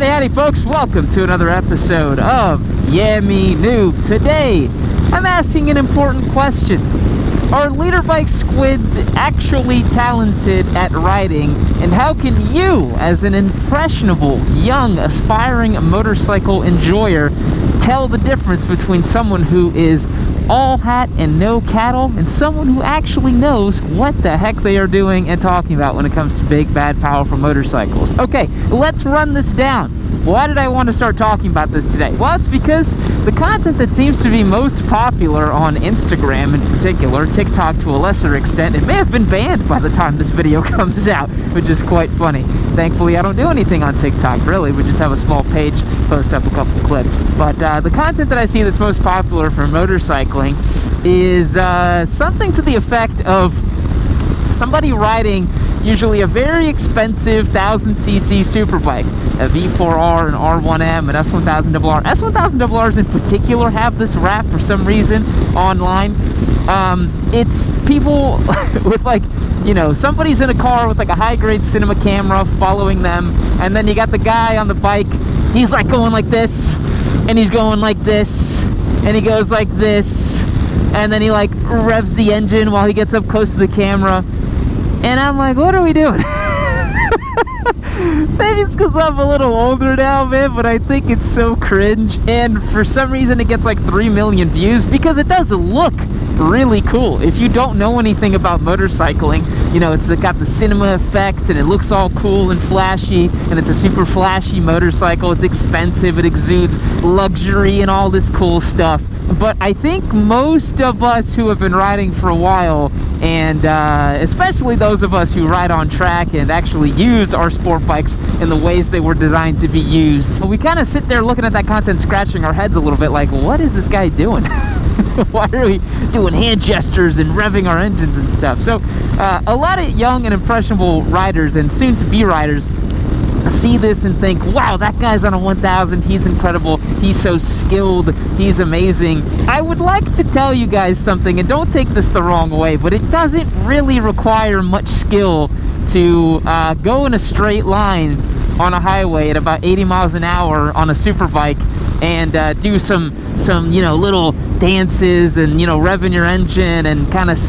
Howdy folks, welcome to another episode of Yeah Me Noob. Today, I'm asking an important question. Are leader bike squids actually talented at riding? And how can you, as an impressionable, young, aspiring motorcycle enjoyer, tell the difference between someone who is all hat and no cattle and someone who actually knows what the heck they are doing and talking about when it comes to big, bad, powerful motorcycles? Okay, let's run this down. Why did I want to start talking about this today? Well, it's because the content that seems to be most popular on Instagram in particular, TikTok to a lesser extent, it may have been banned by the time this video comes out, which is quite funny. Thankfully, I don't do anything on TikTok, really. We just have a small page, post up a couple clips. But the content that I see that's most popular for motorcycling is something to the effect of somebody riding usually a very expensive 1000cc superbike, a V4R, an R1M, an S1000RR. S1000RRs in particular have this rap for some reason online. It's people with like, you know, somebody's in a car with like a high-grade cinema camera following them, and then you got the guy on the bike, he's like going like this, and he's going like this, and he goes like this, and then he like revs the engine while he gets up close to the camera. And I'm like, what are we doing? Maybe it's because I'm a little older now, man, but I think it's so cringe. And for some reason, it gets like 3 million views because it does look really cool. If you don't know anything about motorcycling, you know, it's got the cinema effect and it looks all cool and flashy, and it's a super flashy motorcycle. It's expensive. It exudes luxury and all this cool stuff. But I think most of us who have been riding for a while, and especially those of us who ride on track and actually use our sport bikes in the ways they were designed to be used, we kind of sit there looking at that content, scratching our heads a little bit like, what is this guy doing? Why are we doing hand gestures and revving our engines and stuff? So a lot of young and impressionable riders and soon-to-be riders see this and think, wow, that guy's on a 1000, he's incredible, he's so skilled, he's amazing. I would like to tell you guys something, and don't take this the wrong way, but it doesn't really require much skill to go in a straight line on a highway at about 80 miles an hour on a super bike and do some you know, little dances and, you know, revving your engine and kind of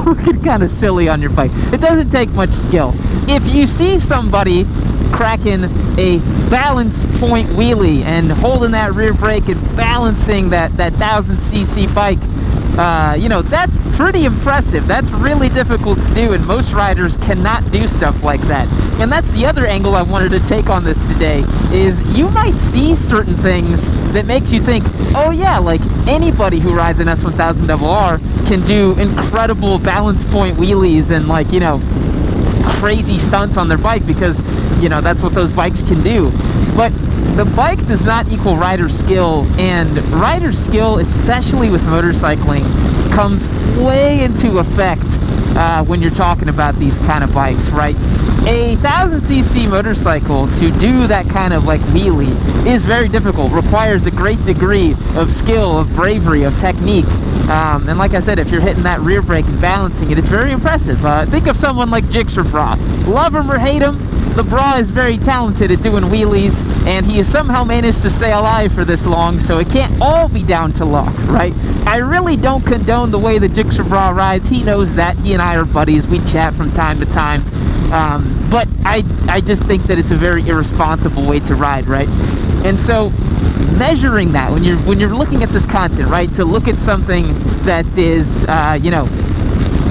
looking kind of silly on your bike. It doesn't take much skill. If you see somebody cracking a balance point wheelie and holding that rear brake and balancing that 1000cc bike, you know, that's pretty impressive. That's really difficult to do, and most riders cannot do stuff like that. And that's the other angle I wanted to take on this today, is you might see certain things that makes you think, oh yeah, like anybody who rides an S1000RR can do incredible balance point wheelies and, like, you know, crazy stunts on their bike, because, you know, that's what those bikes can do. But the bike does not equal rider skill, and rider skill, especially with motorcycling, comes way into effect when you're talking about these kind of bikes, right? A 1000cc motorcycle, to do that kind of like wheelie, is very difficult, requires a great degree of skill, of bravery, of technique. And like I said, if you're hitting that rear brake and balancing it, it's very impressive. Think of someone like Jixer Bra. Love him or hate him, the Bra is very talented at doing wheelies, and he has somehow managed to stay alive for this long, so it can't all be down to luck, right? I really don't condone the way that Jixer Bra rides. He knows that. He and I are buddies. We chat from time to time. But I just think that it's a very irresponsible way to ride, right? And so measuring that when you're looking at this content, right, to look at something that is you know,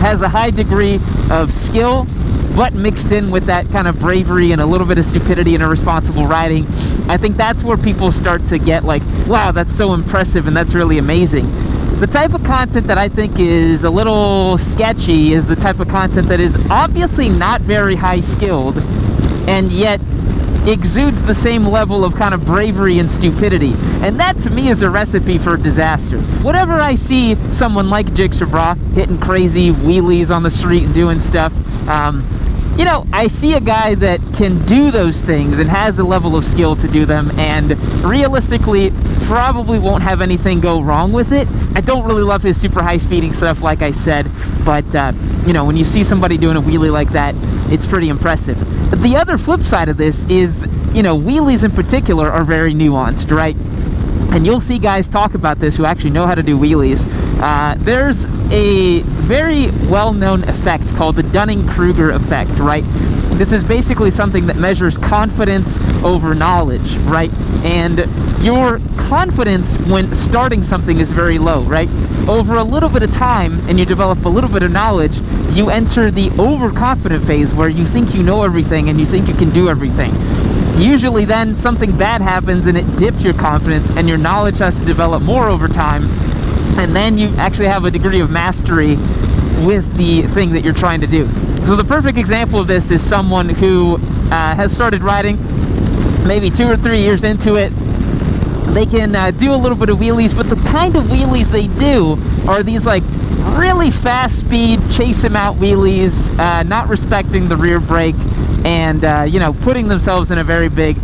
has a high degree of skill but mixed in with that kind of bravery and a little bit of stupidity and irresponsible riding, I think that's where people start to get like, wow, that's so impressive and that's really amazing. The type of content that I think is a little sketchy is the type of content that is obviously not very high skilled and yet exudes the same level of kind of bravery and stupidity. And that to me is a recipe for disaster. Whenever I see someone like Jixer Bra hitting crazy wheelies on the street and doing stuff, you know, I see a guy that can do those things and has a level of skill to do them, and realistically probably won't have anything go wrong with it. I don't really love his super high speeding stuff, like I said, but you know, when you see somebody doing a wheelie like that, it's pretty impressive. The other flip side of this is you know, wheelies in particular are very nuanced, right? And you'll see guys talk about this who actually know how to do wheelies. There's a very well-known effect called the Dunning-Kruger effect, right? This is basically something that measures confidence over knowledge, right? And your confidence when starting something is very low, right? Over a little bit of time, and you develop a little bit of knowledge, you enter the overconfident phase where you think you know everything and you think you can do everything. Usually then something bad happens and it dips your confidence, and your knowledge has to develop more over time, and then you actually have a degree of mastery with the thing that you're trying to do. So the perfect example of this is someone who has started riding, maybe 2 or 3 years into it. They can do a little bit of wheelies, but the kind of wheelies they do are these like really fast speed, chase him out wheelies, not respecting the rear brake, and you know, putting themselves in a very big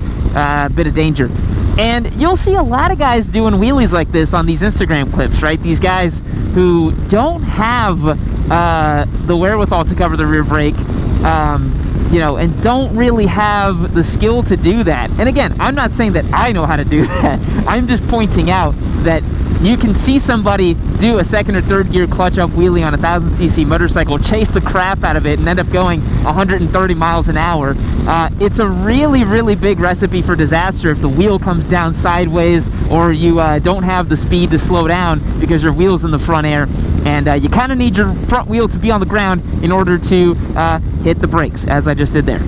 bit of danger. And you'll see a lot of guys doing wheelies like this on these Instagram clips, right? These guys who don't have the wherewithal to cover the rear brake, you know, and don't really have the skill to do that. And again, I'm not saying that I know how to do that. I'm just pointing out that you can see somebody do a second or third gear clutch up wheelie on a 1000cc motorcycle, chase the crap out of it, and end up going 130 miles an hour. It's a really, really big recipe for disaster if the wheel comes down sideways, or you don't have the speed to slow down because your wheel's in the front air, and you kind of need your front wheel to be on the ground in order to hit the brakes, as I just did there.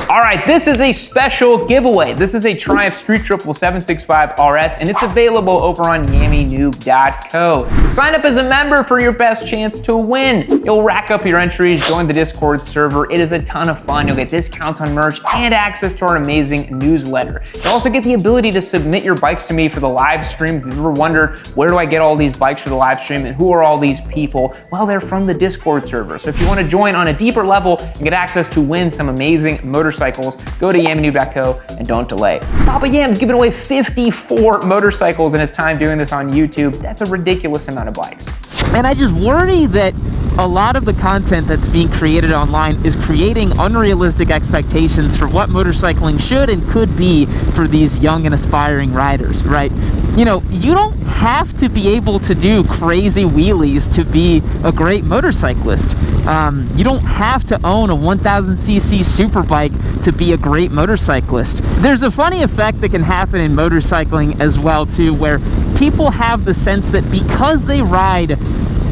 All right, this is a special giveaway. This is a Triumph Street Triple 765 RS, and it's available over on yammynoob.co. Sign up as a member for your best chance to win. You'll rack up your entries, join the Discord server. It is a ton of fun. You'll get discounts on merch and access to our amazing newsletter. You'll also get the ability to submit your bikes to me for the live stream. If you've ever wondered, where do I get all these bikes for the live stream and who are all these people? Well, they're from the Discord server. So if you want to join on a deeper level and get access to win some amazing motorcycles, go to yammynoob.co and don't delay. Papa Yam's giving away 54 motorcycles in his time doing this on YouTube. That's a ridiculous amount of bikes. And I just worry that a lot of the content that's being created online is creating unrealistic expectations for what motorcycling should and could be for these young and aspiring riders, right? You know, you don't have to be able to do crazy wheelies to be a great motorcyclist. You don't have to own a 1000cc superbike to be a great motorcyclist. There's a funny effect that can happen in motorcycling as well too, where people have the sense that because they ride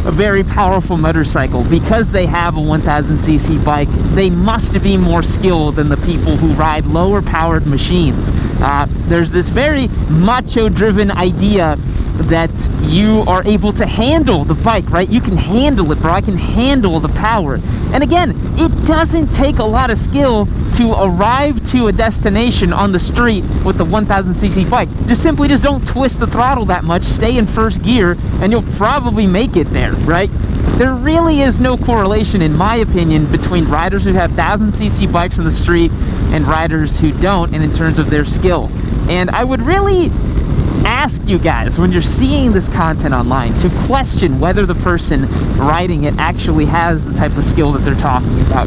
a very powerful motorcycle, because they have a 1000cc bike, they must be more skilled than the people who ride lower powered machines. There's this very macho driven idea that you are able to handle the bike, right? You can handle it, bro. I can handle the power. And again, it doesn't take a lot of skill to arrive to a destination on the street with the 1000cc bike. Just don't twist the throttle that much, stay in first gear, and you'll probably make it there, right? There really is no correlation, in my opinion, between riders who have 1000cc bikes on the street and riders who don't, and in terms of their skill. And I would really ask you guys, when you're seeing this content online, to question whether the person writing it actually has the type of skill that they're talking about.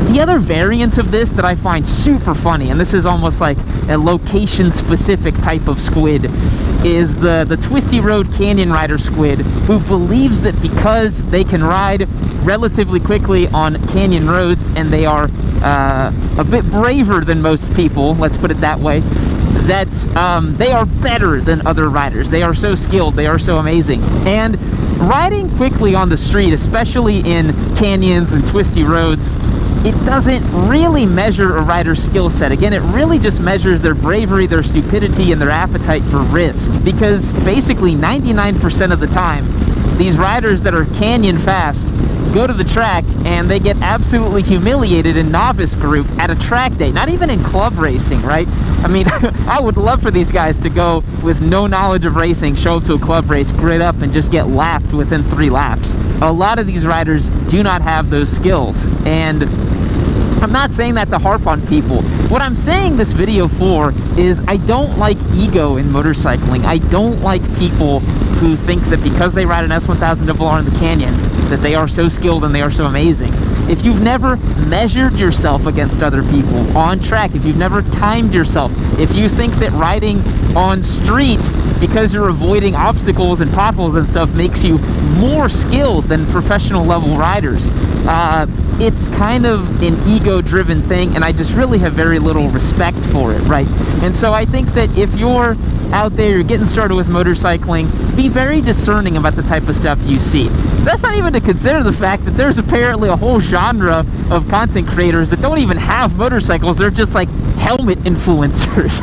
The other variant of this that I find super funny, and this is almost like a location-specific type of squid, is the Twisty Road Canyon Rider squid, who believes that because they can ride relatively quickly on canyon roads and they are a bit braver than most people, let's put it that way, that they are better than other riders. They are so skilled, they are so amazing. And riding quickly on the street, especially in canyons and twisty roads, it doesn't really measure a rider's skill set. Again, it really just measures their bravery, their stupidity, and their appetite for risk. Because basically 99% of the time, these riders that are canyon fast go to the track and they get absolutely humiliated in novice group at a track day, not even in club racing, right? I mean, I would love for these guys to go with no knowledge of racing, show up to a club race, grid up, and just get lapped within 3 laps. A lot of these riders do not have those skills, and I'm not saying that to harp on people. What I'm saying this video for is I don't like ego in motorcycling. I don't like people who think that because they ride an S1000RR in the canyons that they are so skilled and they are so amazing. If you've never measured yourself against other people on track, if you've never timed yourself, if you think that riding on street because you're avoiding obstacles and potholes and stuff makes you more skilled than professional level riders, it's kind of an ego-driven thing, and I just really have very little respect for it, right? And so I think that if you're out there, you're getting started with motorcycling, be very discerning about the type of stuff you see. That's not even to consider the fact that there's apparently a whole genre of content creators that don't even have motorcycles. They're just like helmet influencers.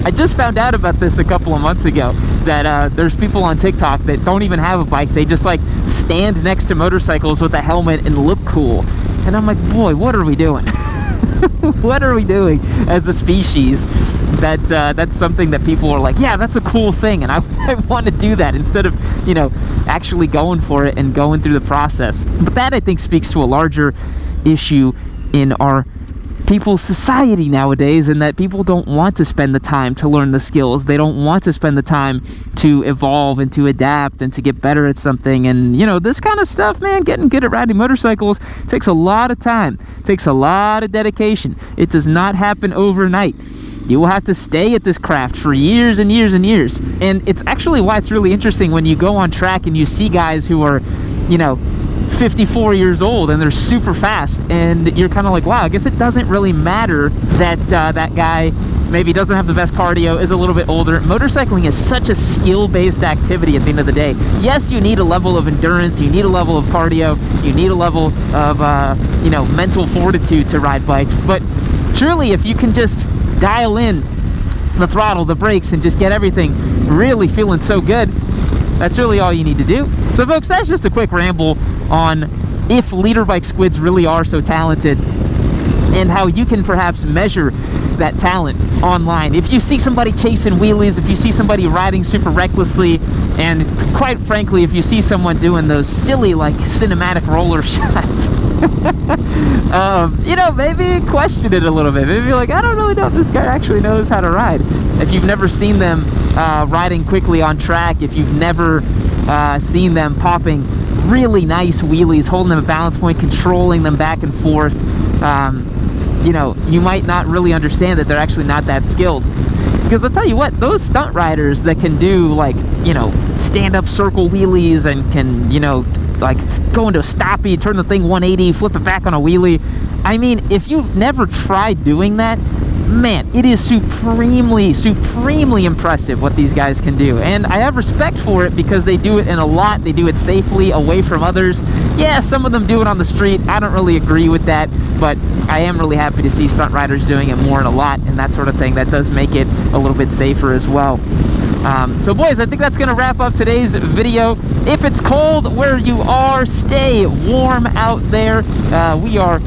I just found out about this a couple of months ago, that there's people on TikTok that don't even have a bike. They just like stand next to motorcycles with a helmet and look cool. And I'm like, boy, what are we doing? What are we doing as a species? That's something that people are like, yeah, that's a cool thing, and I want to do that, instead of, you know, actually going for it and going through the process. But that, I think, speaks to a larger issue in our people's society nowadays, and that people don't want to spend the time to learn the skills. They don't want to spend the time to evolve and to adapt and to get better at something. And, you know, this kind of stuff, man, getting good at riding motorcycles takes a lot of time, takes a lot of dedication. It does not happen overnight. You will have to stay at this craft for years and years and years. And it's actually why it's really interesting when you go on track and you see guys who are, you know, 54 years old and they're super fast, and you're kind of like, wow, I guess it doesn't really matter that that guy maybe doesn't have the best cardio, is a little bit older. Motorcycling is such a skill-based activity at the end of the day. Yes, you need a level of endurance, you need a level of cardio, you need a level of you know, mental fortitude to ride bikes, but truly, if you can just dial in the throttle, the brakes, and just get everything really feeling so good, that's really all you need to do. So folks, that's just a quick ramble on if leader bike squids really are so talented, and how you can perhaps measure that talent online. If you see somebody chasing wheelies, if you see somebody riding super recklessly, and quite frankly, if you see someone doing those silly, like, cinematic roller shots, you know, maybe question it a little bit. Maybe be like, I don't really know if this guy actually knows how to ride. If you've never seen them riding quickly on track, if you've never seen them popping really nice wheelies, holding them at balance point, controlling them back and forth, you know, you might not really understand that they're actually not that skilled. Because I'll tell you what, those stunt riders that can do, like, you know, stand-up circle wheelies and can, you know, like, go into a stoppie, turn the thing 180, flip it back on a wheelie. I mean, if you've never tried doing that, man, it is supremely, supremely impressive what these guys can do. And I have respect for it because they do it in a lot. They do it safely, away from others. Yeah, some of them do it on the street. I don't really agree with that, but I am really happy to see stunt riders doing it more in a lot and that sort of thing. That does make it a little bit safer as well. So boys, I think that's going to wrap up today's video. If it's cold where you are, stay warm out there. We are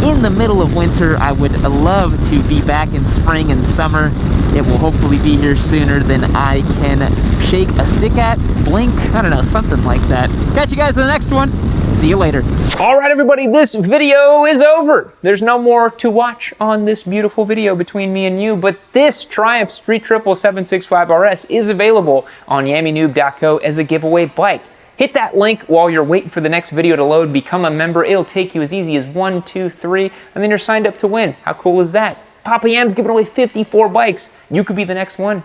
in the middle of winter. I would love to be back in spring and summer. It will hopefully be here sooner than I can shake a stick at, blink, I don't know, something like that. Catch you guys in the next one. See you later. All right, everybody, this video is over. There's no more to watch on this beautiful video between me and you, but this Triumph Street Triple 765 RS is available on yammynoob.co as a giveaway bike. Hit that link while you're waiting for the next video to load. Become a member. It'll take you as easy as 1, 2, 3, and then you're signed up to win. How cool is that? Papa Yam's giving away 54 bikes. You could be the next one.